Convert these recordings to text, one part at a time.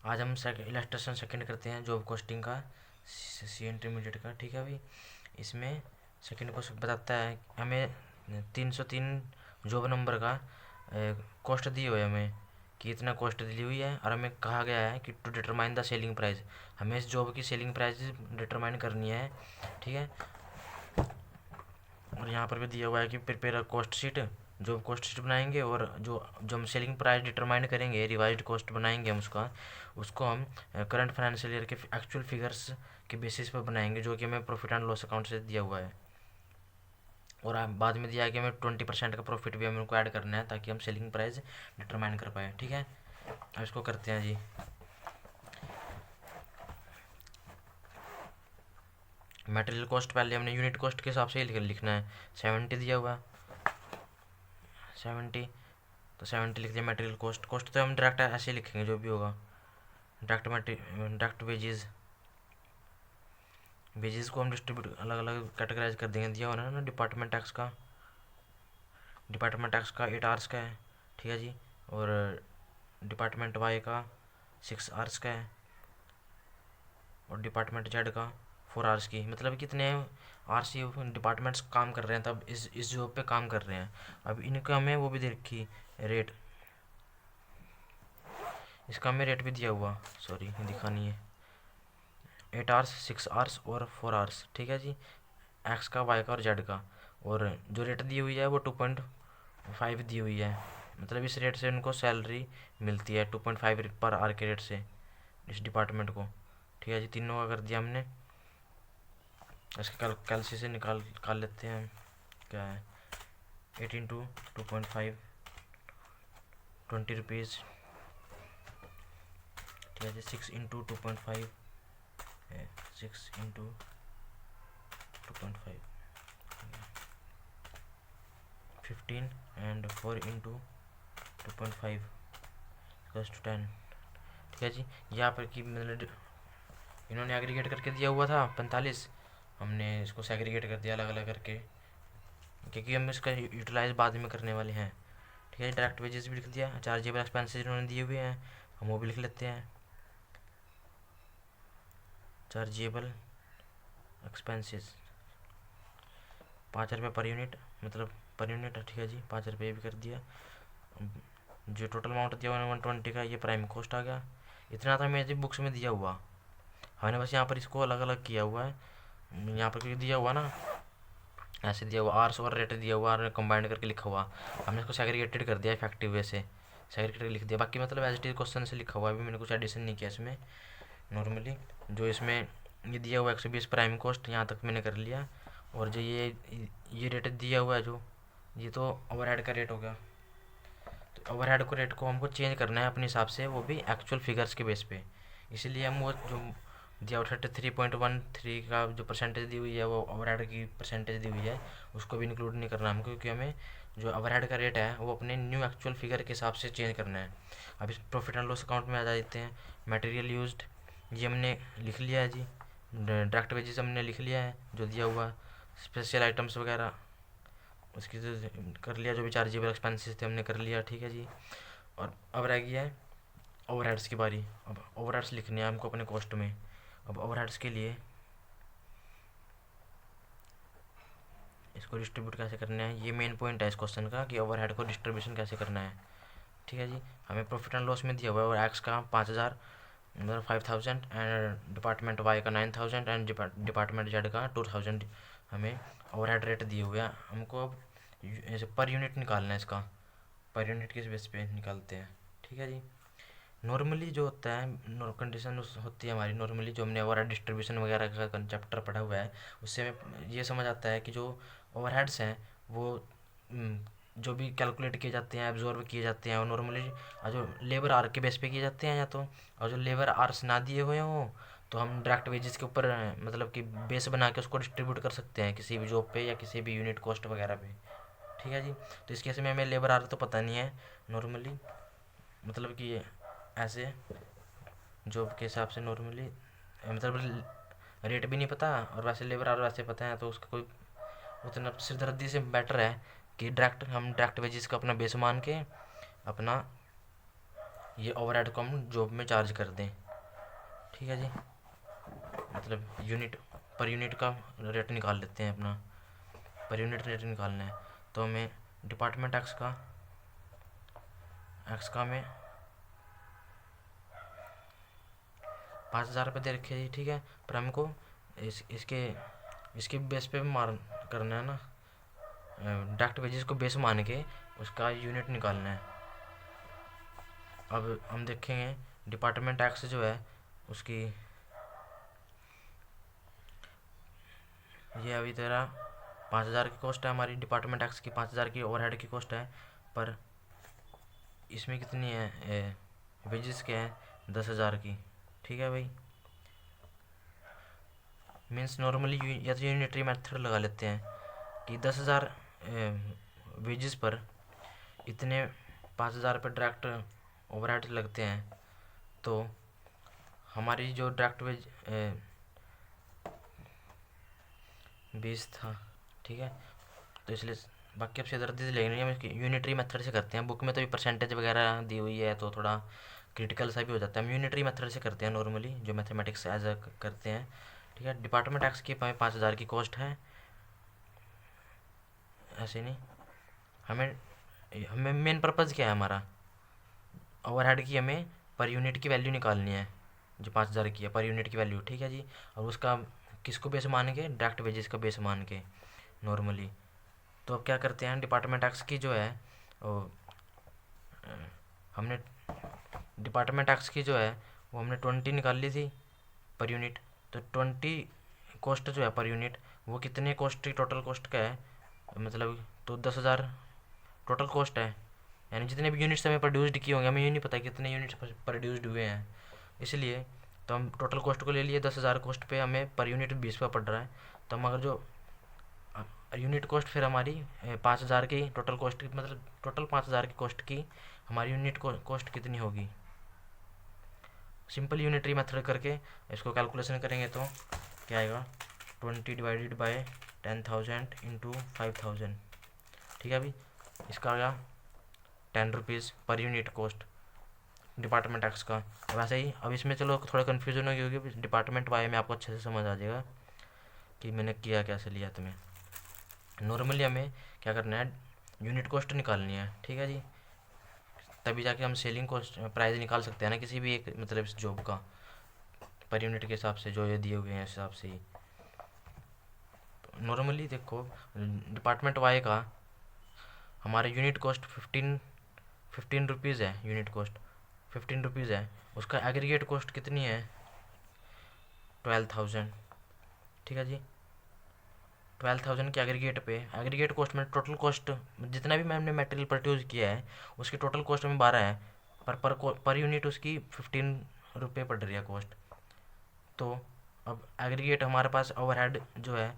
आज हम illustration second करते हैं जॉब कॉस्टिंग का, सी इंटरमीडिएट का। ठीक है भाई, इसमें सेकंड क्वेश्चन बताता है हमें 303 जॉब नंबर का कॉस्ट दी हुई है हमें, कि इतना कॉस्ट दी हुई है, और हमें कहा गया है कि to determine the selling price, हमें इस जॉब की सेलिंग प्राइस डिटरमाइन करनी है। ठीक है, और यहाँ पर भी दिया हुआ है कि prepare cost sheet, job cost sheet बनाएंगे, और जो जो हम सेलिंग प्राइस डिटरमाइन करेंगे, रिवाइज्ड कॉस्ट बनाएंगे हम उसको हम करंट फाइनेंशियल ईयर के एक्चुअल फिगर्स के बेसिस पर बनाएंगे, जो कि हमें प्रॉफिट एंड लॉस अकाउंट से दिया हुआ है। और बाद में दिया है कि हमें 20% का प्रॉफिट भी हमें उनको ऐड करना है, ताकि हम सेलिंग प्राइस डिटरमाइन कर पाए। ठीक है, अब इसको करते हैं जी। मटेरियल कॉस्ट पहले हमने यूनिट कॉस्ट के हिसाब से ही लिखना है। 70 दिया हुआ, 70, तो 70 लिख दिया। मटेरियल कॉस्ट, कॉस्ट तो हम डायरेक्ट ऐसे लिखेंगे जो भी होगा, डायरेक्ट वेजेस, वेजेस को हम डिस्ट्रीब्यूट अलग अलग कैटेगराइज कर देंगे। दिया होना ना डिपार्टमेंट टैक्स का, डिपार्टमेंट टैक्स का 8 आवर्स का है। ठीक है जी, और डिपार्टमेंट वाई का 6 आवर्स का है, और डिपार्टमेंट जेड का 4 आवर्स की। मतलब कितने आवर्स ये डिपार्टमेंट्स काम कर रहे हैं, तब इस जॉब पे काम कर रहे हैं। अब इनका हमें वो भी दे रखी रेट, इसका हमें रेट भी दिया हुआ, सॉरी दिखा नहीं है। 8 आवर्स, 6 आवर्स और 4 आवर्स। ठीक है जी, एक्स का, वाई का और जेड का। और जो रेट दी हुई है वो 2.5 दी हुई है, मतलब इस रेट से उनको सैलरी मिलती है 2.5 पर आवर के रेट से इस डिपार्टमेंट को। ठीक है जी, तीनों का कर दिया हमने। इसके कैलसी से निकाल लेते हैं, क्या है 8 इंटू 2.5, 20 रुपीज़। ठीक है जी, 6 इंटू 2.5 है, 6 into 2.5 15, and 4 into 2.5 plus two 10। ठीक है जी, यहाँ पर कि मतलब इन्होंने एग्रीगेट करके दिया हुआ था 45, हमने इसको सेग्रीगेट कर दिया अलग अलग करके, क्योंकि हम इसका यूटिलाइज बाद में करने वाले हैं। ठीक है, डायरेक्ट वेजेस भी लिख दिया, चार्जेबल एक्सपेंसेस इन्होंने दिए हुए हैं, हम वो भी लिख लेते हैं। चार्जेबल एक्सपेंसेस 5 रुपये पर यूनिट, मतलब पर यूनिट। ठीक है जी, 5 रुपये भी कर दिया। जो टोटल अमाउंट दिया हुआ 120 का, ये प्राइम कॉस्ट आ गया। इतना था मेरी बुक्स में दिया हुआ, हमने बस यहाँ पर इसको अलग अलग किया हुआ है। यहाँ पर क्योंकि दिया हुआ ना, ऐसे दिया हुआ आर्स और रेट दिया हुआ, और कंबाइंड करके लिखा हुआ, हमने इसको सेग्रीगेटेड कर दिया इफेक्टिव वे से, सेग्रीगेटेड लिख दिया। बाकी मतलब एज इट इज क्वेश्चन से लिखा हुआ है, अभी मैंने कुछ एडिशन नहीं किया इसमें। नॉर्मली जो इसमें ये दिया हुआ 120 प्राइम कॉस्ट, यहाँ तक मैंने कर लिया। और जो ये रेट दिया हुआ है, जो ये तो ओवरहेड का रेट हो गया, तो ओवरहेड को रेट को हमको चेंज करना है अपने हिसाब से, वो भी एक्चुअल फिगर्स के बेस पे। इसीलिए हम वो जो दिया हुआ 33.13 का जो परसेंटेज दी हुई है, वो ओवरहेड की परसेंटेज दी हुई है, उसको भी इंक्लूड नहीं करना हमको, क्योंकि हमें जो ओवरहेड का रेट है वो अपने न्यू एक्चुअल फिगर के हिसाब से चेंज करना है। अब इस प्रॉफिट एंड लॉस अकाउंट में आ जाते हैं। मटेरियल यूज्ड, ये हमने लिख लिया है जी। डायरेक्ट वेजेस हमने लिख लिया है जो दिया हुआ, स्पेशल आइटम्स वगैरह उसकी तो कर लिया, जो भी चार्जेबल एक्सपेंसेस थे हमने कर लिया। ठीक है जी, और अब रह गया है ओवरहेड्स की बारी। अब ओवरहेड्स लिखने हैं हमको अपने कॉस्ट में। अब ओवरहेड्स के लिए इसको डिस्ट्रीब्यूट कैसे करना है, ये मेन पॉइंट है इस क्वेश्चन का, कि ओवरहेड को डिस्ट्रीब्यूशन कैसे करना है। ठीक है जी, हमें प्रॉफिट एंड लॉस में दिया हुआ है, और एक्स का 5000, मतलब 5000, एंड डिपार्टमेंट वाई का 9000, एंड डिपार्टमेंट जेड का 2000 हमें ओवरहेड रेट दिए हुए हैं। हमको अब ऐसे पर यूनिट निकालना है इसका, पर यूनिट किस बेस पे निकालते हैं। ठीक है जी, नॉर्मली जो होता है कंडीशन होती है हमारी, नॉर्मली जो हमने ओवरहेड डिस्ट्रीब्यूशन वगैरह का चैप्टर पढ़ा हुआ है, उससे हमें ये समझ आता है कि जो ओवरहेड्स हैं वो जो भी कैलकुलेट किए जाते हैं, एब्जॉर्व किए जाते हैं, और नॉर्मली जो लेबर आर के बेस पे किए जाते हैं या तो, और जो लेबर आर्स ना दिए हुए हों तो हम डायरेक्ट वेजेस के ऊपर मतलब कि बेस बना के उसको डिस्ट्रीब्यूट कर सकते हैं किसी भी जॉब पे या किसी भी यूनिट कॉस्ट वगैरह पे। ठीक है जी, तो इस केस में हमें लेबर आर तो पता नहीं है नॉर्मली, मतलब कि ऐसे जॉब के हिसाब से नॉर्मली मतलब रेट भी नहीं पता, और वैसे लेबर आवर वैसे पता है, तो उसका कोई उतना सिरदर्दी से बेटर है कि हम डायरेक्ट वेजेस का अपना बेस मान के अपना ये ओवरहेड को हम जॉब में चार्ज कर दें। ठीक है जी, मतलब यूनिट पर यूनिट का रेट निकाल लेते हैं अपना, पर यूनिट रेट निकालना है। तो हमें डिपार्टमेंट एक्स का हमें 5,000 रुपये दे रखे जी। ठीक है, पर हमको इसके बेस पे मार करना है ना, डायरेक्ट वेजेस को बेस मान के उसका यूनिट निकालना है। अब हम देखेंगे डिपार्टमेंट एक्स जो है उसकी, ये अभी तेरा 5,000 की कॉस्ट है हमारी, डिपार्टमेंट एक्स की 5,000 की ओवरहेड की कॉस्ट है। पर इसमें कितनी है वेजेस क्या है, 10,000 की। ठीक है भाई, मीन्स नॉर्मली या तो यूनिटरी मेथड लगा लेते हैं कि 10,000 वेजेस पर इतने 5,000 रुपये डायरेक्ट ओवरहेड लगते हैं। तो हमारी जो डायरेक्ट वेज 20 था। ठीक है, तो इसलिए बाकी अब सिर्दर्दी से लेंगे, हम यूनिटरी मेथड से करते हैं। बुक में तो भी परसेंटेज वगैरह दी हुई है तो थोड़ा क्रिटिकल सा भी हो जाता है। हम यूनिटरी मेथड से करते हैं नॉर्मली, जो मैथमेटिक्स एज अ करते हैं। ठीक है, डिपार्टमेंट एक्स की 5,000 की कॉस्ट है, ऐसे नहीं। हमें हमें मेन पर्पज़ क्या है हमारा, ओवरहेड की हमें पर यूनिट की वैल्यू निकालनी है, जो 5,000 की है पर यूनिट की वैल्यू। ठीक है जी, और उसका किसको बेस मान के, डायरेक्ट वेजेस का बेस मान के नॉर्मली। तो अब क्या करते हैं, डिपार्टमेंट एक्स की जो है वो हमने डिपार्टमेंट एक्स की जो है वो हमने 20 निकाल ली थी पर यूनिट। तो 20 कॉस्ट जो है पर यूनिट, वो कितने कॉस्ट की टोटल कॉस्ट का है, मतलब तो 10,000 टोटल कॉस्ट है। यानी जितने भी यूनिट्स हमें प्रोड्यूस्ड किए होंगे, हमें ये नहीं पता कितने यूनिट्स प्रोड्यूस्ड हुए हैं, इसलिए तो हम टोटल कॉस्ट को ले लिए 10,000 कॉस्ट पे, हमें पर यूनिट 20 रुपये पड़ रहा है। तो हम अगर जो यूनिट कॉस्ट फिर हमारी 5,000 की टोटल कॉस्ट की, मतलब टोटल 5,000 की कॉस्ट की हमारी यूनिट कॉस्ट कितनी होगी, सिंपल यूनिटरी मेथड करके इसको कैलकुलेशन करेंगे तो क्या आएगा, 20 डिवाइडेड बाय 10,000 इंटू 5,000। ठीक है अभी, इसका आ गया 10 rupees per unit cost department x का। वैसे ही अब इसमें चलो थोड़ा कन्फ्यूजन होगी, डिपार्टमेंट वाई में आपको अच्छे से समझ आ जाएगा कि मैंने किया कैसे लिया। तुम्हें नॉर्मली हमें क्या करना है, यूनिट कॉस्ट निकालनी है। ठीक है जी, तभी जाके हम सेलिंग कॉस्ट प्राइस निकाल सकते हैं ना किसी भी एक, मतलब इस जॉब का पर यूनिट के हिसाब से जो ये दिए हुए हैं इस हिसाब से ही। नॉर्मली देखो डिपार्टमेंट वाई का हमारे यूनिट कॉस्ट 15 रुपीज़ है, यूनिट कॉस्ट 15 रुपीज़ है। उसका एग्रीगेट कॉस्ट कितनी है, 12,000। ठीक है जी, 12,000 के एग्रीगेट पे, एग्रीगेट कॉस्ट में टोटल कॉस्ट जितना भी मैंने मटेरियल प्रोड्यूस किया है उसकी टोटल कॉस्ट में 12 है, पर यूनिट उसकी 15 रुपये पड़ रही है कॉस्ट। तो अब एग्रीगेट हमारे पास ओवरहेड जो है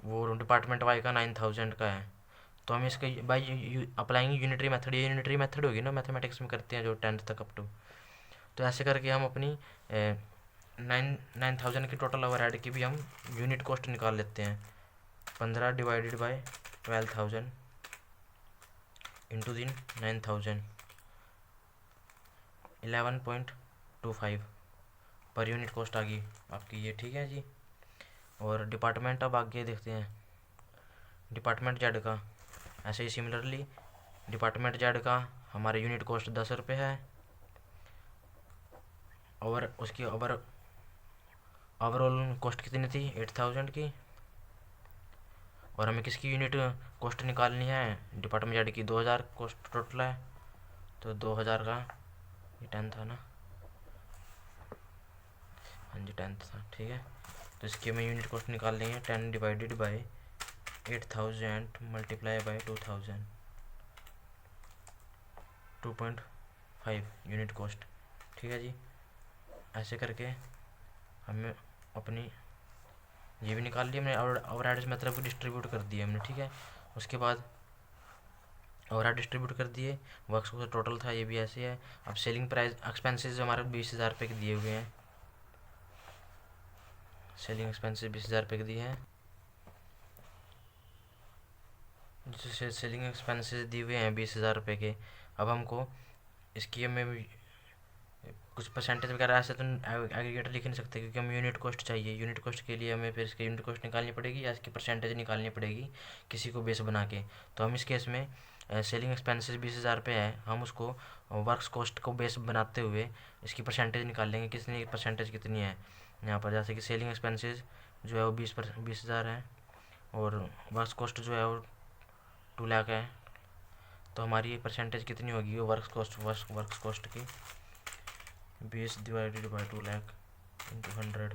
वो डिपार्टमेंट वाई का 9,000 का है। तो हम इसका बाई अप्लाइंग यूनिटरी मेथड, ये यूनिटरी मेथड होगी ना मैथमेटिक्स में करते हैं जो 10th तक अप टू। तो ऐसे करके हम अपनी 9,000 की टोटल ओवरहेड की भी हम यूनिट कॉस्ट निकाल लेते हैं। 15 डिवाइडेड बाय 12,000 इंटू दिन 9,000, 11.25 पर यूनिट कॉस्ट आ गई आपकी ये। ठीक है जी, और डिपार्टमेंट अब आगे देखते हैं डिपार्टमेंट जेड का। ऐसे ही सिमिलरली डिपार्टमेंट जेड का हमारे यूनिट कॉस्ट 10 रुपये है, और उसकी ओवरऑल कॉस्ट कितनी थी, 8,000 की। और हमें किसकी यूनिट कॉस्ट निकालनी है, डिपार्टमेंट जेड की 2,000 कॉस्ट टोटल है। तो 2,000 का ये 10 था ना, हाँ जी 10 था। ठीक है, तो इसकी हमें यूनिट कॉस्ट निकाल लेंगे, 10 divided by 8,000 multiply by 2,000, 2.5 unit cost. ठीक है जी, ऐसे करके हमें अपनी ये भी निकाल लिया हमने, और ओवरहेड्स मतलब को डिस्ट्रीब्यूट कर दिया हमने। ठीक है, उसके बाद ओवरहेड डिस्ट्रीब्यूट कर दिए, वर्क्स को टोटल था ये भी ऐसे है। अब सेलिंग प्राइस एक्सपेंसेस हमारे 20,000 रुपये के दिए हुए हैं, सेलिंग एक्सपेंसेस 20,000 रुपये के दिए हैं, जैसे सेलिंग एक्सपेंसेस दिए हुए हैं 20,000 रुपये के। अब हमको इसकी हमें कुछ परसेंटेज वगैरह ऐसे तो एग्रीगेटर लिख नहीं सकते, क्योंकि हम यूनिट कॉस्ट चाहिए। यूनिट कॉस्ट के लिए हमें फिर इसकी यूनिट कॉस्ट निकालनी पड़ेगी या इसकी परसेंटेज निकालनी पड़ेगी किसी को बेस बना के। तो हम इस केस में सेलिंग एक्सपेंसेस 20,000 रुपये है, हम उसको वर्क्स कॉस्ट को बेस बनाते हुए इसकी परसेंटेज निकाल लेंगे, कितनी परसेंटेज कितनी है यहाँ पर। जैसे कि सेलिंग एक्सपेंसेस जो है वो 20,000 है और वर्क्स कॉस्ट जो है वो 2 लाख है। तो हमारी परसेंटेज कितनी होगी वो वर्क्स कॉस्ट की 20 डिवाइडेड बाई 2 लाख इंटू 100,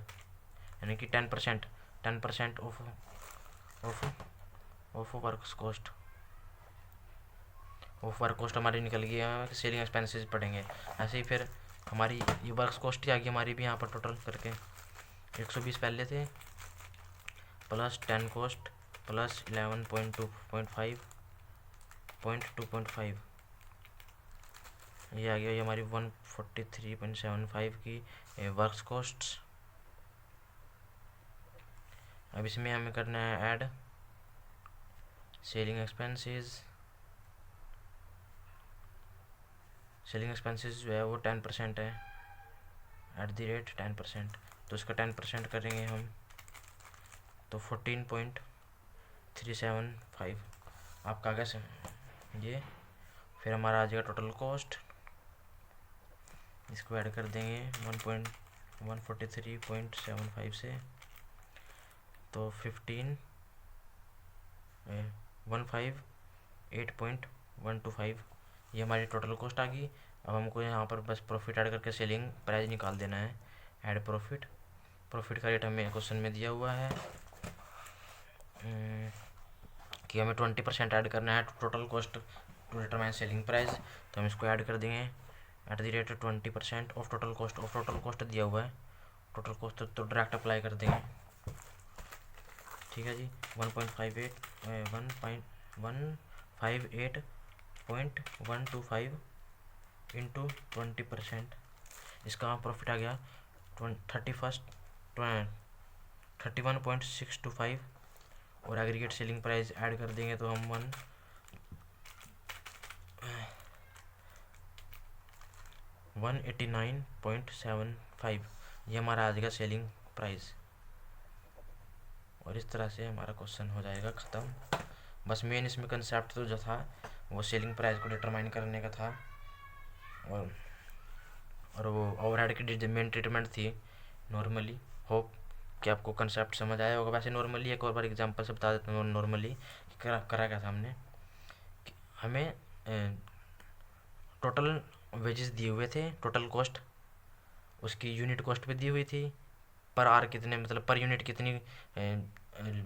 यानी कि 10% of works cost. Work cost हमारी निकल गई है, सेलिंग एक्सपेंसेस पड़ेंगे। ऐसे ही फिर हमारी ये वर्क कॉस्ट ही आ गई हमारी भी यहाँ पर टोटल करके 120 पहले थे प्लस 10 कॉस्ट प्लस 11.2.5 ये आ गया। ये हमारी 143.75 की वर्क्स कॉस्ट्स। अब इसमें हमें करना है add selling expenses. Selling expenses जो है वो 10% है, @10%। तो इसका 10% करेंगे हम तो 14.375 आपका आ गया ये। फिर हमारा आ जाएगा टोटल कॉस्ट, इसको ऐड कर देंगे 143.75 से तो 158.125 ये हमारी टोटल कॉस्ट आ गई। अब हमको यहाँ पर बस प्रॉफिट ऐड करके सेलिंग प्राइस निकाल देना है। ऐड प्रॉफिट का रेट हमें क्वेश्चन में दिया हुआ है कि हमें 20% ऐड करना है total cost to determine selling price. तो हम इसको ऐड कर देंगे @20% ऑफ टोटल कॉस्ट दिया हुआ है। टोटल कॉस्ट तो डायरेक्ट अप्लाई कर देंगे, ठीक है जी। 158.125 इंटू 20%, इसका प्रॉफिट आ गया 31.625 और एग्रीगेट सेलिंग प्राइस ऐड कर देंगे तो हम 189.75 ये हमारा आ जाएगा सेलिंग प्राइस। और इस तरह से हमारा क्वेश्चन हो जाएगा ख़त्म। बस मेन इसमें कंसेप्ट तो जो था वो सेलिंग प्राइस को डिटरमाइन करने का था और वो ओवरहेड की मेन ट्रीटमेंट थी नॉर्मली। होप कि आपको कंसेप्ट समझ आया होगा। वैसे नॉर्मली एक और बार एग्जांपल से बता देता हूँ। नॉर्मली करा क्या था हमने, हमें टोटल वेजेस दिए हुए थे, टोटल कॉस्ट उसकी यूनिट कॉस्ट भी दी हुई थी, पर आर कितने मतलब पर यूनिट कितनी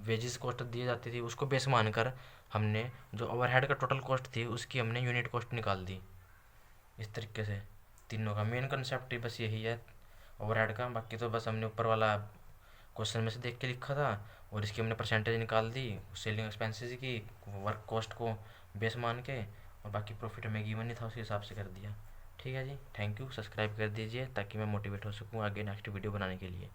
वेजेस कॉस्ट दी जाती थी उसको बेस मानकर हमने जो ओवरहेड का टोटल कॉस्ट थी उसकी हमने यूनिट कॉस्ट निकाल दी। इस तरीके से तीनों का मेन कंसेप्ट ही बस यही है ओवरहेड का। बाकी तो बस हमने ऊपर वाला क्वेश्चन में से देख के लिखा था और इसकी हमने परसेंटेज निकाल दी सेलिंग एक्सपेंसेस की वर्क कॉस्ट को बेस मान के, और बाकी प्रॉफिट हमें गिवन नहीं था उसी हिसाब से कर दिया। ठीक है जी, थैंक यू। सब्सक्राइब कर दीजिए ताकि मैं मोटिवेट हो सकूँ आगे नेक्स्ट वीडियो बनाने के लिए।